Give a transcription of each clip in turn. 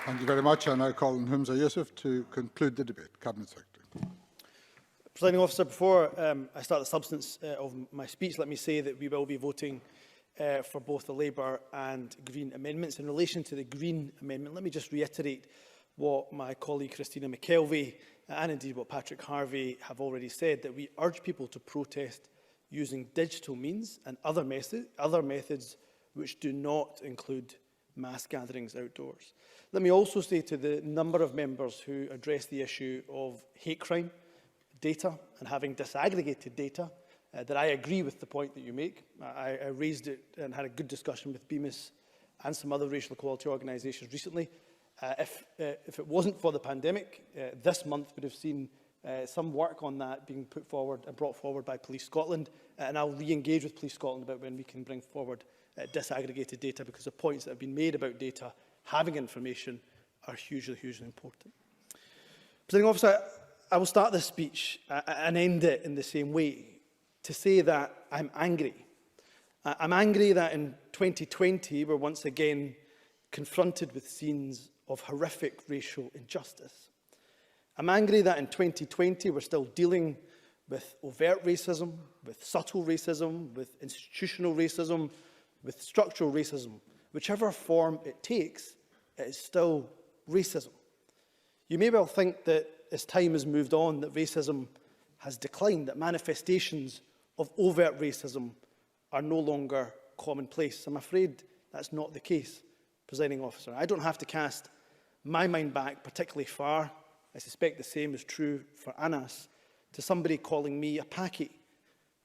Thank you very much. I now call on Humza Yousaf to conclude the debate. Cabinet Secretary. Presiding Officer, before I start the substance of my speech, let me say that we will be voting for both the Labour and Green amendments. In relation to the Green amendment, let me just reiterate what my colleague Christina McKelvey and indeed what Patrick Harvey have already said, that we urge people to protest using digital means and other methods which do not include mass gatherings outdoors. Let me also say to the number of members who address the issue of hate crime data and having disaggregated data, that I agree with the point that you make. I raised it and had a good discussion with BEMIS and some other racial equality organisations recently. If it wasn't for the pandemic, this month would have seen some work on that being put forward and brought forward by Police Scotland, and I'll re-engage with Police Scotland about when we can bring forward disaggregated data, because the points that have been made about data, having information, are hugely, hugely important. Presiding Officer, I will start this speech and end it in the same way, to say that I'm angry. I'm angry that in 2020 we're once again confronted with scenes of horrific racial injustice. I'm angry that in 2020 we're still dealing with overt racism, with subtle racism, with institutional racism, with structural racism. Whichever form it takes, it is still racism. You may well think that as time has moved on, that racism has declined, that manifestations of overt racism are no longer commonplace. I'm afraid that's not the case, Presiding Officer. I don't have to cast my mind back particularly far. I suspect the same is true for Anas, to somebody calling me a Paki.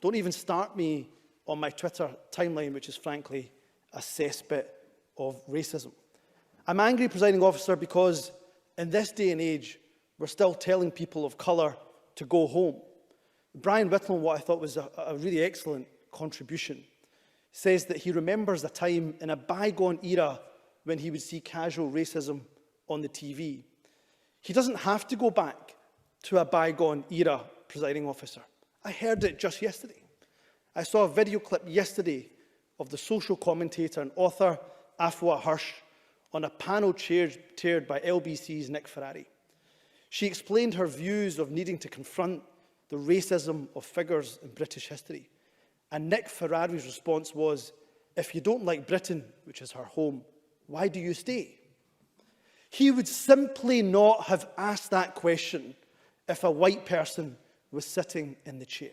Don't even start me on my Twitter timeline, which is frankly a cesspit of racism. I'm angry, Presiding Officer, because in this day and age, we're still telling people of colour to go home. Brian Whittle, what I thought was a really excellent contribution, says that he remembers a time in a bygone era when he would see casual racism on the TV. He doesn't have to go back to a bygone era, Presiding Officer. I heard it just yesterday. I saw a video clip yesterday of the social commentator and author Afua Hirsch on a panel chaired by LBC's Nick Ferrari. She explained her views of needing to confront the racism of figures in British history. And Nick Ferrari's response was, if you don't like Britain, which is her home, why do you stay? He would simply not have asked that question if a white person was sitting in the chair.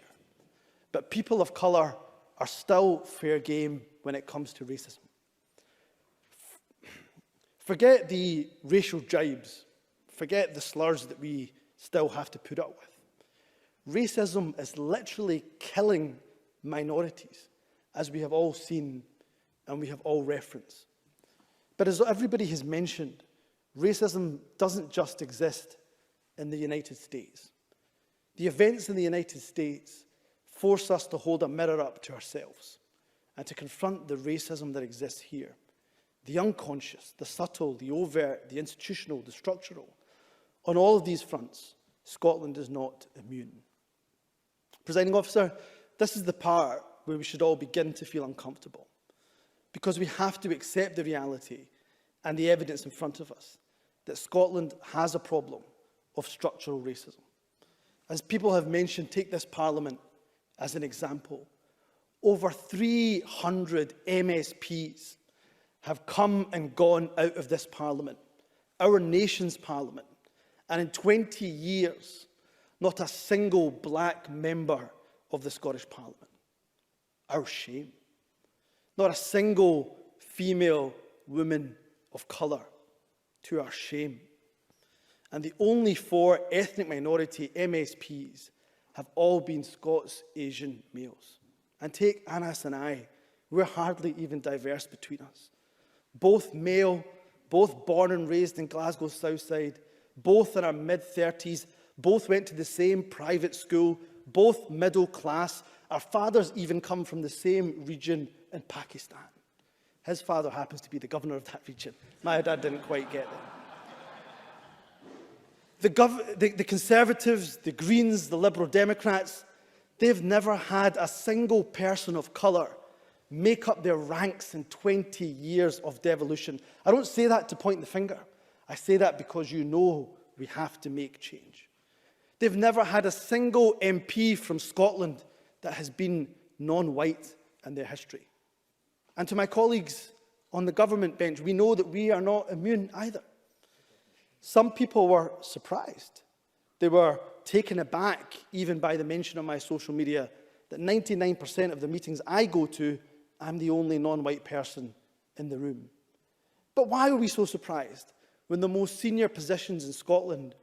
But people of colour are still fair game when it comes to racism. Forget the racial jibes. Forget the slurs that we still have to put up with. Racism is literally killing minorities, as we have all seen and we have all referenced. But as everybody has mentioned, racism doesn't just exist in the United States. The events in the United States force us to hold a mirror up to ourselves and to confront the racism that exists here. The unconscious, the subtle, the overt, the institutional, the structural. On all of these fronts, Scotland is not immune. Presiding Officer, this is the part where we should all begin to feel uncomfortable, because we have to accept the reality and the evidence in front of us that Scotland has a problem of structural racism. As people have mentioned, take this Parliament as an example. Over 300 MSPs have come and gone out of this Parliament, our nation's Parliament, and in 20 years, not a single black member of the Scottish Parliament. Our shame. Not a single female woman of colour, to our shame. And the only 4 ethnic minority MSPs have all been Scots Asian males. And take Anas and I, we're hardly even diverse between us. Both male, both born and raised in Glasgow's South Side, both in our mid-30s, both went to the same private school, both middle class. Our fathers even come from the same region in Pakistan. His father happens to be the governor of that region. My dad didn't quite get there. The Conservatives, the Greens, the Liberal Democrats, they've never had a single person of colour make up their ranks in 20 years of devolution. I don't say that to point the finger. I say that because you know we have to make change. They've never had a single MP from Scotland that has been non-white in their history. And to my colleagues on the government bench, we know that we are not immune either. Some people were surprised. They were taken aback even by the mention on my social media that 99% of the meetings I go to, I'm the only non-white person in the room. But why are we so surprised when the most senior positions in Scotland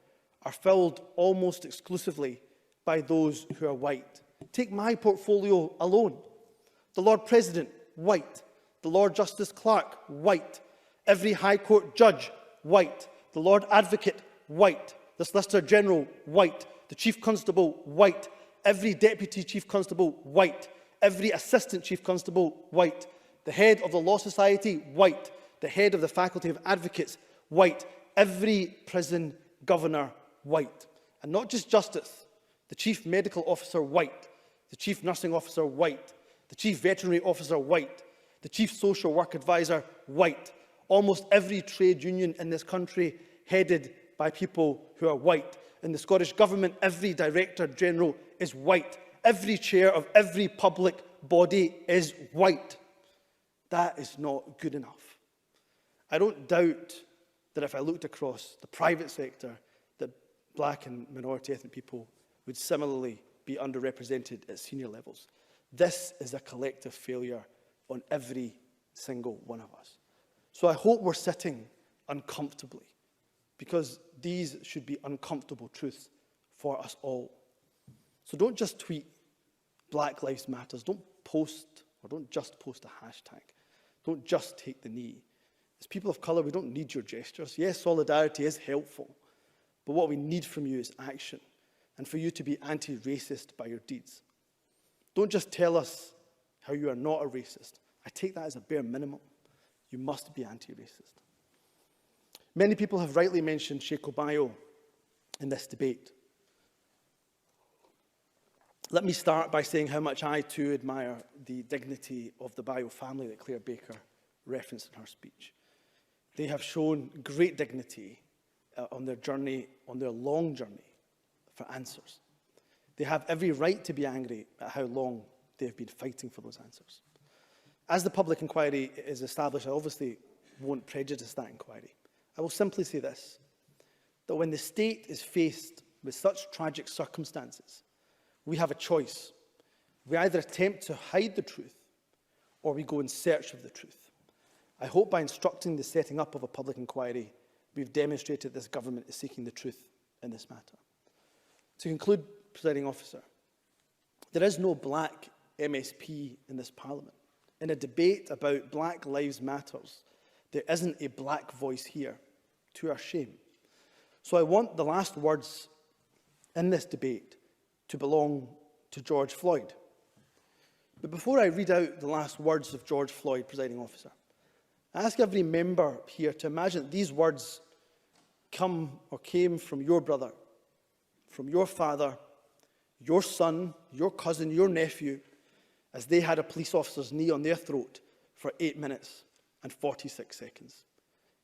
are filled almost exclusively by those who are white? Take my portfolio alone. The Lord President, white. The Lord Justice Clerk, white. Every High Court judge, white. The Lord Advocate, white. The Solicitor General, white. The Chief Constable, white. Every Deputy Chief Constable, white. Every Assistant Chief Constable, white. The Head of the Law Society, white. The Head of the Faculty of Advocates, white. Every Prison Governor, white. And not just Justice. The Chief Medical Officer, white. The Chief Nursing Officer, white. The Chief Veterinary Officer, white. The Chief Social Work Advisor, white. Almost every trade union in this country headed by people who are white. In the Scottish Government, every Director General is white. Every chair of every public body is white. That is not good enough. I don't doubt that if I looked across the private sector, that black and minority ethnic people would similarly be underrepresented at senior levels. This is a collective failure on every single one of us. So I hope we're sitting uncomfortably, because these should be uncomfortable truths for us all. So don't just tweet Black Lives Matters. Don't post, or don't just post a hashtag. Don't just take the knee. As people of colour, we don't need your gestures. Yes, solidarity is helpful, but what we need from you is action, and for you to be anti-racist by your deeds. Don't just tell us how you are not a racist. I take that as a bare minimum. You must be anti-racist. Many people have rightly mentioned Sheikh Obayo in this debate. Let me start by saying how much I too admire the dignity of the Bayo family that Claire Baker referenced in her speech. They have shown great dignity on their journey, on their long journey for answers. They have every right to be angry at how long they have been fighting for those answers. As the public inquiry is established, I obviously won't prejudice that inquiry. I will simply say this, that when the state is faced with such tragic circumstances, we have a choice. We either attempt to hide the truth, or we go in search of the truth. I hope by instructing the setting up of a public inquiry, we've demonstrated this government is seeking the truth in this matter. To conclude, Presiding Officer, there is no black MSP in this Parliament. In a debate about Black Lives Matters, there isn't a black voice here, to our shame. So I want the last words in this debate to belong to George Floyd. But before I read out the last words of George Floyd, Presiding Officer, I ask every member here to imagine that these words came from your brother, from your father, your son, your cousin, your nephew, as they had a police officer's knee on their throat for 8 minutes and 46 seconds.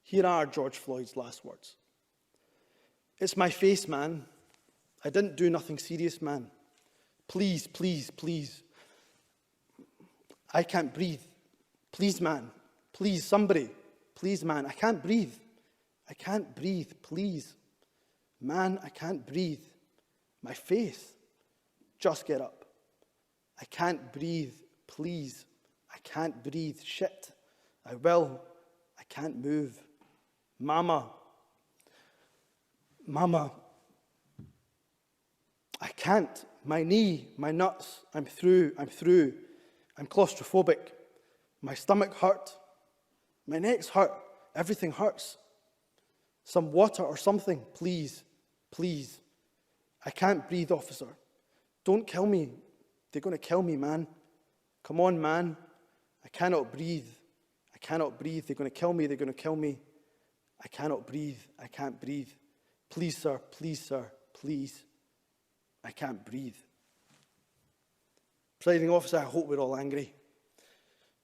Here are George Floyd's last words. "It's my face, man. I didn't do nothing serious, man. Please, please, please. I can't breathe. Please, man. Please, somebody. Please, man. I can't breathe. I can't breathe. Please. Man, I can't breathe. My face. Just get up. I can't breathe. Please. I can't breathe. Shit. I will. I can't move. Mama. Mama. I can't. My knee, my nuts. I'm through. I'm through. I'm claustrophobic. My stomach hurt. My neck's hurt. Everything hurts. Some water or something, please. Please. I can't breathe, officer. Don't kill me. They're going to kill me, man. Come on, man. I cannot breathe. I cannot breathe. They're going to kill me. They're going to kill me. I cannot breathe. I can't breathe. Please, sir. Please, sir. Please. I can't breathe. Presiding Officer, I hope we're all angry.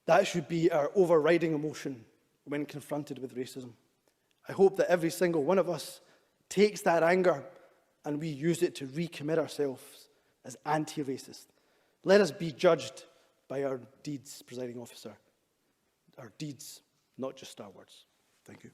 That should be our overriding emotion when confronted with racism. I hope that every single one of us takes that anger and we use it to recommit ourselves as anti-racist. Let us be judged by our deeds, Presiding Officer. Our deeds, not just our words. Thank you.